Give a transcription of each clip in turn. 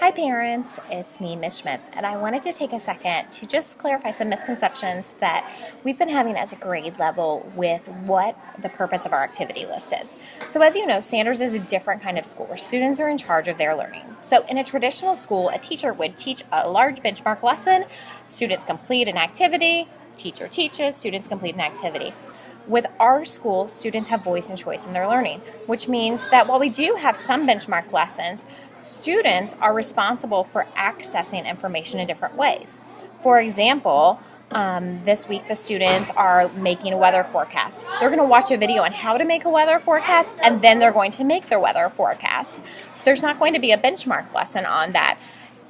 Hi parents, it's me, Ms. Schmitz, and I wanted to take a second to just clarify some misconceptions that we've been having as a grade level with what the purpose of our activity list is. So as you know, Sanders is a different kind of school where students are in charge of their learning. So in a traditional school, a teacher would teach a large benchmark lesson, students complete an activity, teacher teaches, students complete an activity. With our school, students have voice and choice in their learning, which means that while we do have some benchmark lessons, students are responsible for accessing information in different ways. For example, this week the students are making a weather forecast. They're going to watch a video on how to make a weather forecast, and then they're going to make their weather forecast. There's not going to be a benchmark lesson on that.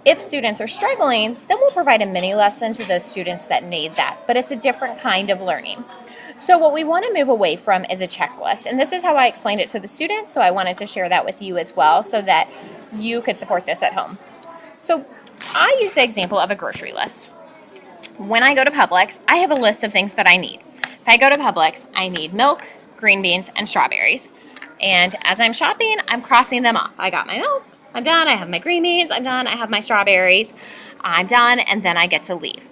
If students are struggling, then we'll provide a mini lesson to those students that need that, but it's a different kind of learning. So what we want to move away from is a checklist, and this is how I explained it to the students, so I wanted to share that with you as well so that you could support this at home. So I use the example of a grocery list. When I go to Publix, I have a list of things that I need. If I go to Publix, I need milk, green beans, and strawberries. And as I'm shopping, I'm crossing them off. I got my milk, I'm done, I have my green beans, I'm done, I have my strawberries, I'm done, and then I get to leave.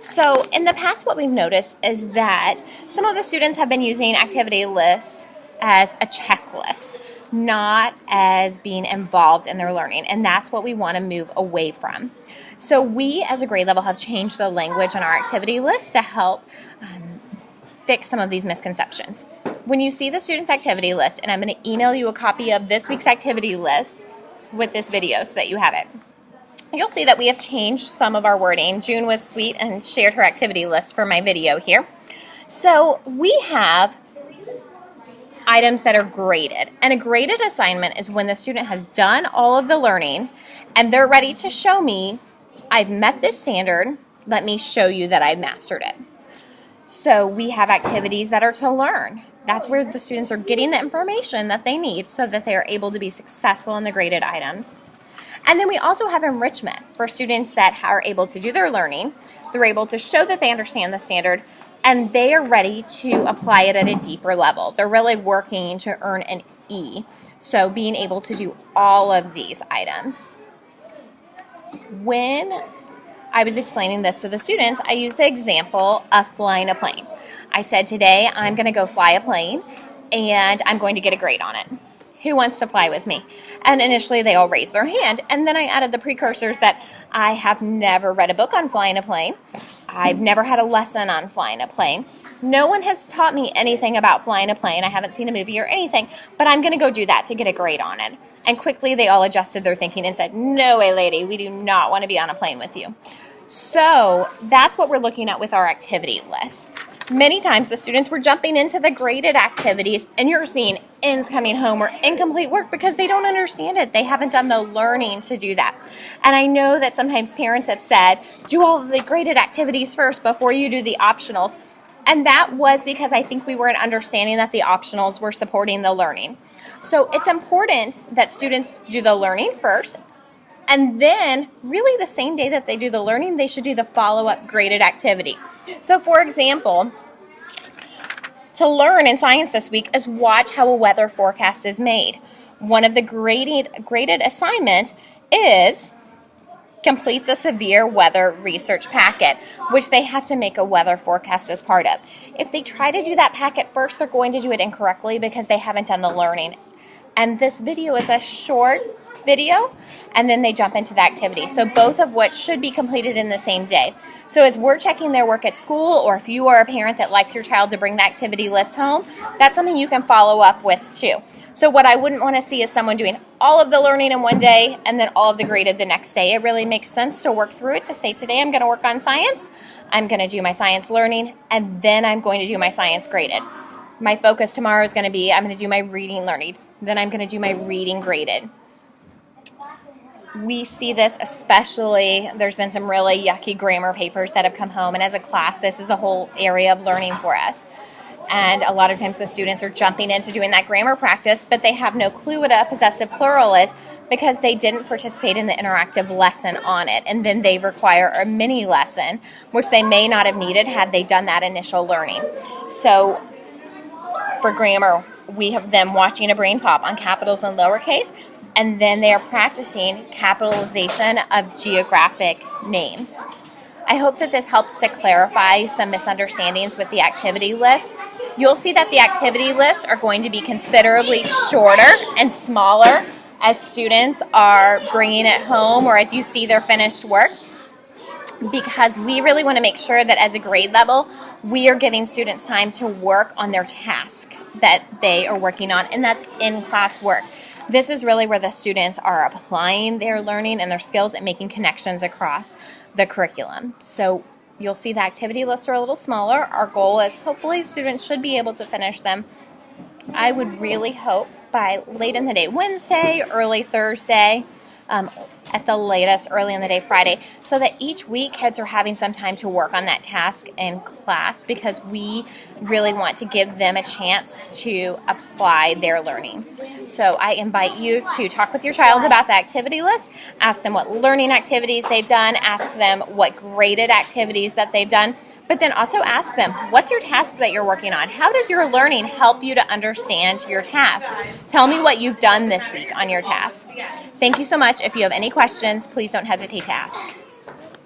So in the past, what we've noticed is that some of the students have been using activity list as a checklist, not as being involved in their learning, and that's what we want to move away from. So we, as a grade level, have changed the language on our activity list to help fix some of these misconceptions. When you see the student's activity list, and I'm going to email you a copy of this week's activity list with this video so that you have it, you'll see that we have changed some of our wording. June was sweet and shared her activity list for my video here. So we have items that are graded. And a graded assignment is when the student has done all of the learning and they're ready to show me, I've met this standard, let me show you that I've mastered it. So we have activities that are to learn. That's where the students are getting the information that they need so that they are able to be successful in the graded items. And then we also have enrichment for students that are able to do their learning. They're able to show that they understand the standard, and they are ready to apply it at a deeper level. They're really working to earn an E. So being able to do all of these items. When I was explaining this to the students, I used the example of flying a plane. I said, today I'm going to go fly a plane, and I'm going to get a grade on it. Who wants to fly with me? And initially they all raised their hand, and then I added the precursors that I have never read a book on flying a plane. I've never had a lesson on flying a plane. No one has taught me anything about flying a plane. I haven't seen a movie or anything, but I'm going to go do that to get a grade on it. And quickly they all adjusted their thinking and said, no way, lady, we do not want to be on a plane with you. So that's what we're looking at with our activity list. Many times the students were jumping into the graded activities, and you're seeing ends coming home or incomplete work because they don't understand it. They haven't done the learning to do that. And I know that sometimes parents have said, do all of the graded activities first before you do the optionals. And that was because I think we weren't understanding that the optionals were supporting the learning. So it's important that students do the learning first, and then really the same day that they do the learning, they should do the follow-up graded activity. So for example, to learn in science this week is watch how a weather forecast is made. One of the graded assignments is complete the severe weather research packet, which they have to make a weather forecast as part of. If they try to do that packet first, they're going to do it incorrectly because they haven't done the learning. And this video is a short video, and then they jump into the activity. So both of which should be completed in the same day. So as we're checking their work at school, or if you are a parent that likes your child to bring the activity list home, that's something you can follow up with too. So what I wouldn't want to see is someone doing all of the learning in one day and then all of the graded the next day. It really makes sense to work through it, to say today I'm going to work on science, I'm going to do my science learning, and then I'm going to do my science graded. My focus tomorrow is going to be I'm going to do my reading learning, then I'm going to do my reading graded. We see this especially, there's been some really yucky grammar papers that have come home, and as a class, this is a whole area of learning for us. And a lot of times the students are jumping into doing that grammar practice, but they have no clue what a possessive plural is because they didn't participate in the interactive lesson on it. And then they require a mini lesson, which they may not have needed had they done that initial learning. So for grammar, we have them watching a brain pop on capitals and lowercase, and then they are practicing capitalization of geographic names. I hope that this helps to clarify some misunderstandings with the activity list. You'll see that the activity lists are going to be considerably shorter and smaller as students are bringing it home or as you see their finished work, because we really want to make sure that as a grade level, we are giving students time to work on their task that they are working on, and that's in-class work. This is really where the students are applying their learning and their skills and making connections across the curriculum. So you'll see the activity lists are a little smaller. Our goal is hopefully students should be able to finish them. I would really hope by late in the day Wednesday, early Thursday, at the latest early in the day Friday, so that each week kids are having some time to work on that task in class, because we really want to give them a chance to apply their learning. So I invite you to talk with your child about the activity list, ask them what learning activities they've done, ask them what graded activities that they've done, but then also ask them, what's your task that you're working on? How does your learning help you to understand your task? Tell me what you've done this week on your task. Thank you so much. If you have any questions, please don't hesitate to ask.